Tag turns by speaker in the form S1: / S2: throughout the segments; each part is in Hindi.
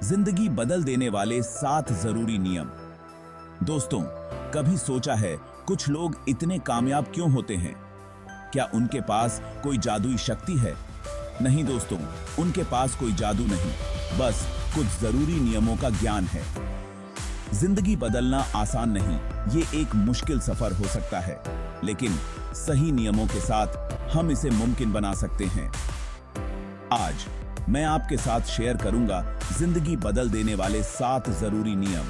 S1: जिंदगी बदल देने वाले 7 जरूरी नियम। दोस्तों, कभी सोचा है कुछ लोग इतने कामयाब क्यों होते हैं? क्या उनके पास कोई जादुई शक्ति है? नहीं दोस्तों, उनके पास कोई जादू नहीं, बस कुछ जरूरी नियमों का ज्ञान है। जिंदगी बदलना आसान नहीं, ये एक मुश्किल सफर हो सकता है, लेकिन सही नियमों के साथ हम इसे मुमकिन बना सकते हैं। आज मैं आपके साथ शेयर करूंगा जिंदगी बदल देने वाले 7 जरूरी नियम।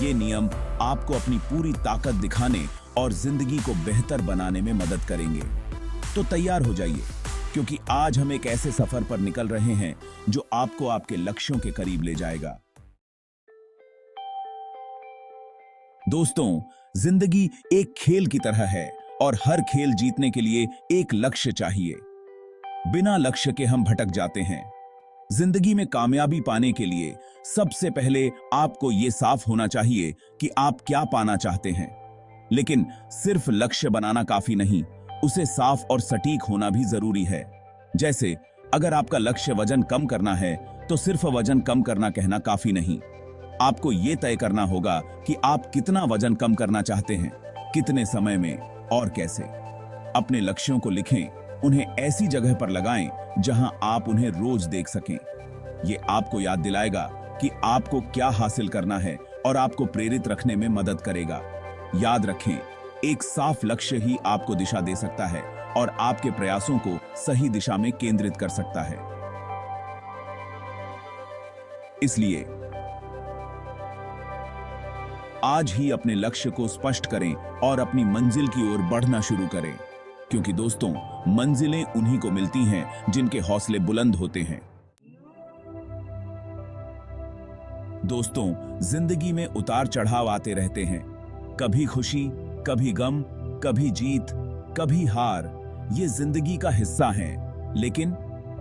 S1: ये नियम आपको अपनी पूरी ताकत दिखाने और जिंदगी को बेहतर बनाने में मदद करेंगे। तो तैयार हो जाइए, क्योंकि आज हम एक ऐसे सफर पर निकल रहे हैं जो आपको आपके लक्ष्यों के करीब ले जाएगा। दोस्तों, जिंदगी एक खेल की तरह है और हर खेल जीतने के लिए एक लक्ष्य चाहिए। बिना लक्ष्य के हम भटक जाते हैं। जिंदगी में कामयाबी पाने के लिए सबसे पहले आपको यह साफ होना चाहिए कि आप क्या पाना चाहते हैं। लेकिन सिर्फ लक्ष्य बनाना काफी नहीं, उसे साफ और सटीक होना भी जरूरी है। जैसे अगर आपका लक्ष्य वजन कम करना है, तो सिर्फ वजन कम करना कहना काफी नहीं। आपको यह तय करना होगा कि आप कितना वजन कम करना चाहते हैं, कितने समय में और कैसे। अपने लक्ष्यों को लिखें, उन्हें ऐसी जगह पर लगाएं जहां आप उन्हें रोज देख सकें। यह आपको याद दिलाएगा कि आपको क्या हासिल करना है और आपको प्रेरित रखने में मदद करेगा। याद रखें, एक साफ लक्ष्य ही आपको दिशा दे सकता है और आपके प्रयासों को सही दिशा में केंद्रित कर सकता है। इसलिए आज ही अपने लक्ष्य को स्पष्ट करें और अपनी मंजिल की ओर बढ़ना शुरू करें, क्योंकि दोस्तों, मंजिलें उन्हीं को मिलती हैं जिनके हौसले बुलंद होते हैं। दोस्तों, जिंदगी में उतार चढ़ाव आते रहते हैं। कभी खुशी, कभी गम, कभी जीत, कभी हार। ये जिंदगी का हिस्सा हैं। लेकिन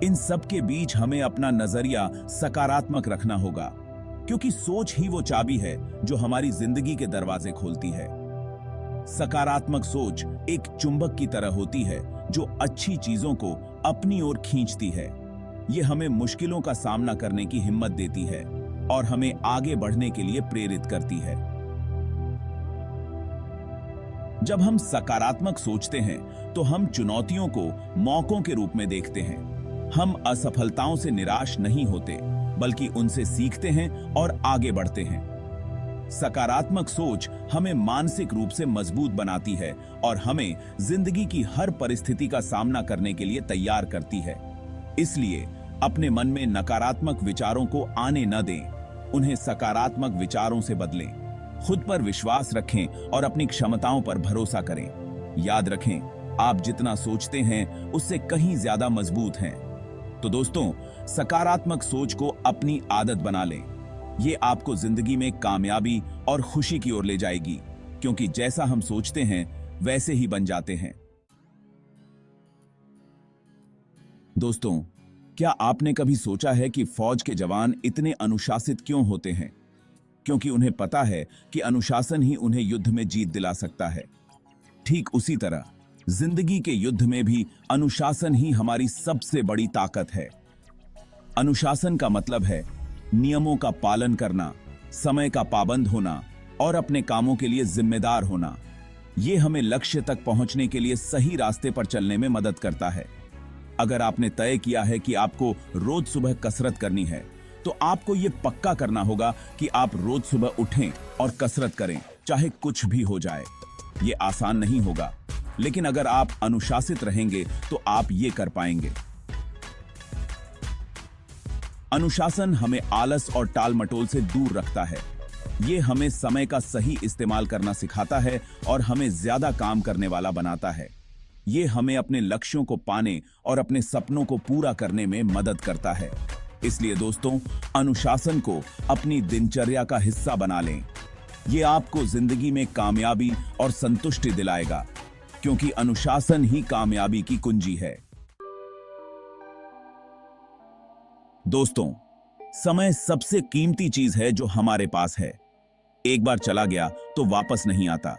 S1: इन सब के बीच हमें अपना नजरिया सकारात्मक रखना होगा, क्योंकि सोच ही वो चाबी है जो हमारी जिंदगी के दरवाजे खोलती है। सकारात्मक सोच एक चुंबक की तरह होती है जो अच्छी चीजों को अपनी ओर खींचती है। यह हमें मुश्किलों का सामना करने की हिम्मत देती है और हमें आगे बढ़ने के लिए प्रेरित करती है। जब हम सकारात्मक सोचते हैं तो हम चुनौतियों को मौकों के रूप में देखते हैं। हम असफलताओं से निराश नहीं होते, बल्कि उनसे सीखते हैं और आगे बढ़ते हैं। सकारात्मक सोच हमें मानसिक रूप से मजबूत बनाती है और हमें जिंदगी की हर परिस्थिति का सामना करने के लिए तैयार करती है। इसलिए अपने मन में नकारात्मक विचारों को आने न दें, उन्हें सकारात्मक विचारों से बदलें। खुद पर विश्वास रखें और अपनी क्षमताओं पर भरोसा करें। याद रखें, आप जितना सोचते हैं उससे कहीं ज्यादा मजबूत हैं। तो दोस्तों, सकारात्मक सोच को अपनी आदत बना लें। ये आपको जिंदगी में कामयाबी और खुशी की ओर ले जाएगी, क्योंकि जैसा हम सोचते हैं वैसे ही बन जाते हैं। दोस्तों, क्या आपने कभी सोचा है कि फौज के जवान इतने अनुशासित क्यों होते हैं? क्योंकि उन्हें पता है कि अनुशासन ही उन्हें युद्ध में जीत दिला सकता है। ठीक उसी तरह जिंदगी के युद्ध में भी अनुशासन ही हमारी सबसे बड़ी ताकत है। अनुशासन का मतलब है नियमों का पालन करना, समय का पाबंद होना और अपने कामों के लिए जिम्मेदार होना। यह हमें लक्ष्य तक पहुंचने के लिए सही रास्ते पर चलने में मदद करता है। अगर आपने तय किया है कि आपको रोज सुबह कसरत करनी है, तो आपको यह पक्का करना होगा कि आप रोज सुबह उठें और कसरत करें, चाहे कुछ भी हो जाए। यह आसान नहीं होगा, लेकिन अगर आप अनुशासित रहेंगे तो आप ये कर पाएंगे। अनुशासन हमें आलस और टाल मटोल से दूर रखता है। ये हमें समय का सही इस्तेमाल करना सिखाता है और हमें ज्यादा काम करने वाला बनाता है। ये हमें अपने लक्ष्यों को पाने और अपने सपनों को पूरा करने में मदद करता है। इसलिए दोस्तों, अनुशासन को अपनी दिनचर्या का हिस्सा बना लें। ये आपको जिंदगी में कामयाबी और संतुष्टि दिलाएगा, क्योंकि अनुशासन ही कामयाबी की कुंजी है। दोस्तों, समय सबसे कीमती चीज है जो हमारे पास है। एक बार चला गया तो वापस नहीं आता।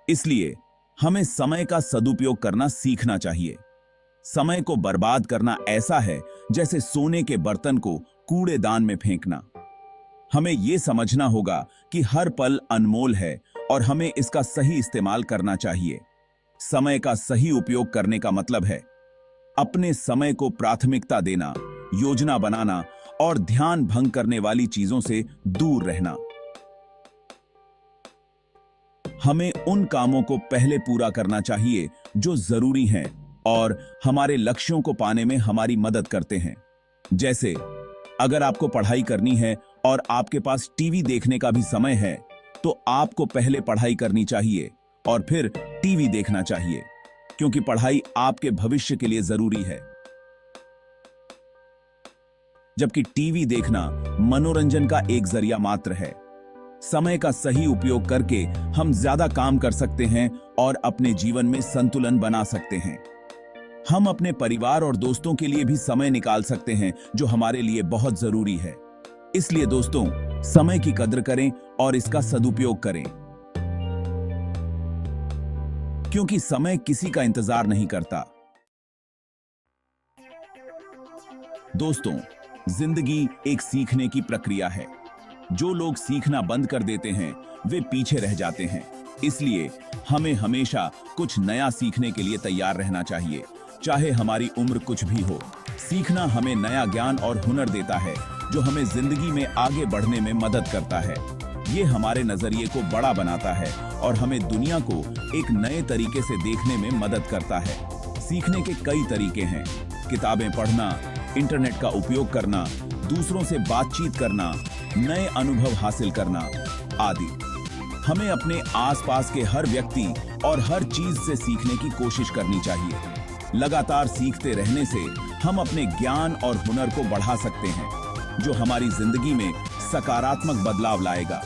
S1: इसलिए हमें समय का सदुपयोग करना सीखना चाहिए। समय को बर्बाद करना ऐसा है जैसे सोने के बर्तन को कूड़ेदान में फेंकना। हमें यह समझना होगा कि हर पल अनमोल है और हमें इसका सही इस्तेमाल करना चाहिए। समय का सही उपयोग करने का मतलब है अपने समय को प्राथमिकता देना, योजना बनाना और ध्यान भंग करने वाली चीजों से दूर रहना। हमें उन कामों को पहले पूरा करना चाहिए जो जरूरी हैं और हमारे लक्ष्यों को पाने में हमारी मदद करते हैं। जैसे अगर आपको पढ़ाई करनी है और आपके पास टीवी देखने का भी समय है, तो आपको पहले पढ़ाई करनी चाहिए और फिर टीवी देखना चाहिए, क्योंकि पढ़ाई आपके भविष्य के लिए जरूरी है। जबकि टीवी देखना मनोरंजन का एक जरिया मात्र है। समय का सही उपयोग करके हम ज्यादा काम कर सकते हैं और अपने जीवन में संतुलन बना सकते हैं। हम अपने परिवार और दोस्तों के लिए भी समय निकाल सकते हैं, जो हमारे लिए बहुत जरूरी है। इसलिए दोस्तों, समय की कद्र करें और इसका सदुपयोग करें, क्योंकि समय किसी का इंतजार नहीं करता। दोस्तों, जिंदगी एक सीखने की प्रक्रिया है। जो लोग सीखना बंद कर देते हैं, वे पीछे रह जाते हैं। इसलिए हमें हमेशा कुछ नया सीखने के लिए तैयार रहना चाहिए, चाहे हमारी उम्र कुछ भी हो। सीखना हमें नया ज्ञान और हुनर देता है, जो हमें जिंदगी में आगे बढ़ने में मदद करता है। ये हमारे नजरिए को बड़ा बनाता है और हमें दुनिया को एक नए तरीके से देखने में मदद करता है। सीखने के कई तरीके हैं: किताबें पढ़ना, इंटरनेट का उपयोग करना, दूसरों से बातचीत करना, नए अनुभव हासिल करना आदि। हमें अपने आसपास के हर व्यक्ति और हर चीज से सीखने की कोशिश करनी चाहिए। लगातार सीखते रहने से हम अपने ज्ञान और हुनर को बढ़ा सकते हैं, जो हमारी जिंदगी में सकारात्मक बदलाव लाएगा।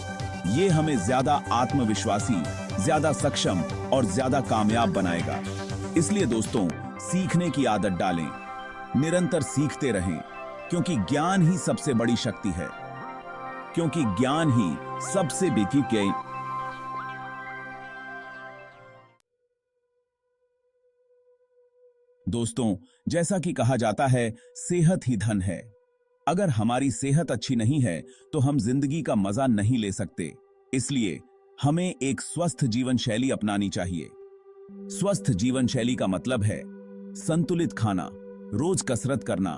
S1: ये हमें ज्यादा आत्मविश्वासी, ज्यादा सक्षम और ज्यादा कामयाब बनाएगा। इसलिए दोस्तों, सीखने की आदत डालें, निरंतर सीखते रहें, क्योंकि ज्ञान ही सबसे बड़ी शक्ति है। क्योंकि ज्ञान ही सबसे बेहतरीन। दोस्तों, जैसा कि कहा जाता है, सेहत ही धन है। अगर हमारी सेहत अच्छी नहीं है तो हम जिंदगी का मजा नहीं ले सकते। इसलिए हमें एक स्वस्थ जीवन शैली अपनानी चाहिए। स्वस्थ जीवन शैली का मतलब है संतुलित खाना, रोज कसरत करना,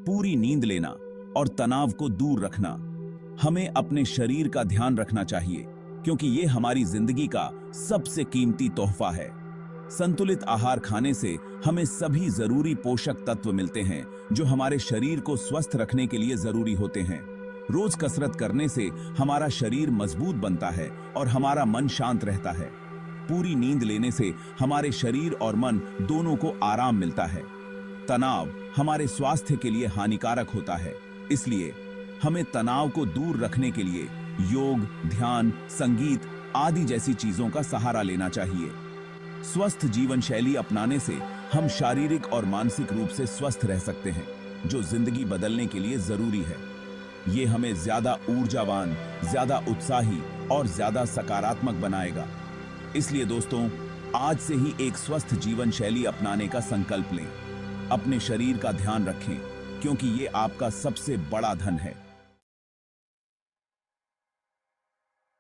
S1: पूरी नींद लेना और तनाव को दूर रखना। हमें अपने शरीर का ध्यान रखना चाहिए, क्योंकि ये हमारी जिंदगी का सबसे कीमती तोहफा है। संतुलित आहार खाने से हमें सभी जरूरी पोषक तत्व मिलते हैं, जो हमारे शरीर को स्वस्थ रखने के लिए जरूरी होते हैं। रोज कसरत करने से हमारा शरीर मजबूत बनता है और हमारा मन शांत रहता है। पूरी नींद लेने से हमारे शरीर और मन दोनों को आराम मिलता है। तनाव हमारे स्वास्थ्य के लिए हानिकारक होता है, इसलिए हमें तनाव को दूर रखने के लिए योग, ध्यान, संगीत आदि जैसी चीजों का सहारा लेना चाहिए। स्वस्थ जीवन शैली अपनाने से हम शारीरिक और मानसिक रूप से स्वस्थ रह सकते हैं, जो जिंदगी बदलने के लिए जरूरी है। ये हमें ज्यादा ऊर्जावान, ज्यादा उत्साही और ज्यादा सकारात्मक बनाएगा। इसलिए दोस्तों, आज से ही एक स्वस्थ जीवन शैली अपनाने का संकल्प लें। अपने शरीर का ध्यान रखें, क्योंकि ये आपका सबसे बड़ा धन है।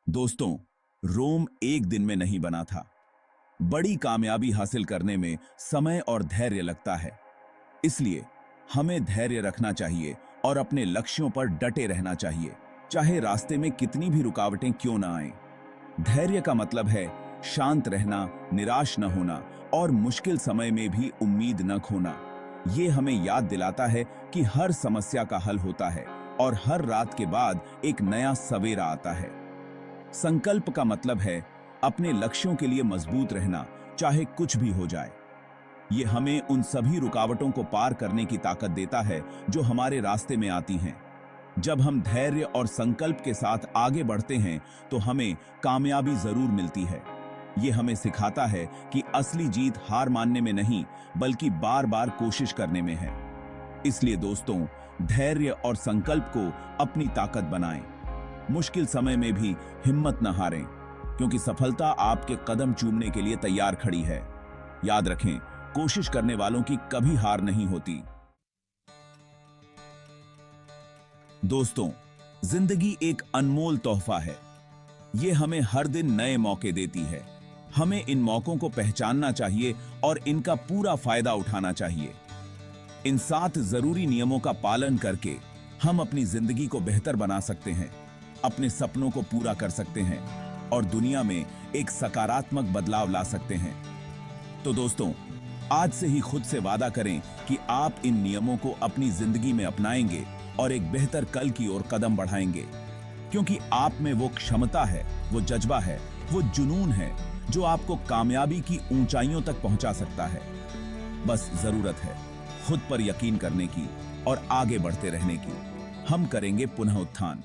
S1: दोस्तों, रोम एक दिन में नहीं बना था। बड़ी कामयाबी हासिल करने में समय और धैर्य लगता है। इसलिए हमें धैर्य रखना चाहिए और अपने लक्ष्यों पर डटे रहना चाहिए, चाहे रास्ते में कितनी भी रुकावटें क्यों ना आएं। धैर्य का मतलब है शांत रहना, निराश न होना और मुश्किल समय में भी उम्मीद न खोना। ये हमें याद दिलाता है कि हर समस्या का हल होता है और हर रात के बाद एक नया सवेरा आता है। संकल्प का मतलब है अपने लक्ष्यों के लिए मजबूत रहना, चाहे कुछ भी हो जाए। ये हमें उन सभी रुकावटों को पार करने की ताकत देता है जो हमारे रास्ते में आती हैं। जब हम धैर्य और संकल्प के साथ आगे बढ़ते हैं तो हमें कामयाबी जरूर मिलती है। ये हमें सिखाता है कि असली जीत हार मानने में नहीं, बल्कि बार बार कोशिश करने में है। इसलिए दोस्तों, धैर्य और संकल्प को अपनी ताकत बनाएं। मुश्किल समय में भी हिम्मत न हारें, क्योंकि सफलता आपके कदम चूमने के लिए तैयार खड़ी है। याद रखें, कोशिश करने वालों की कभी हार नहीं होती। दोस्तों, जिंदगी एक अनमोल तोहफा है। ये हमें हर दिन नए मौके देती है। हमें इन मौकों को पहचानना चाहिए और इनका पूरा फायदा उठाना चाहिए। इन 7 जरूरी नियमों का पालन करके हम अपनी जिंदगी को बेहतर बना सकते हैं, अपने सपनों को पूरा कर सकते हैं और दुनिया में एक सकारात्मक बदलाव ला सकते हैं। तो दोस्तों, आज से ही खुद से वादा करें कि आप इन नियमों को अपनी जिंदगी में अपनाएंगे और एक बेहतर कल की ओर कदम बढ़ाएंगे, क्योंकि आप में वो क्षमता है, वो जज्बा है, वो जुनून है जो आपको कामयाबी की ऊंचाइयों तक पहुंचा सकता है। बस जरूरत है खुद पर यकीन करने की और आगे बढ़ते रहने की। हम करेंगे पुनः उत्थान।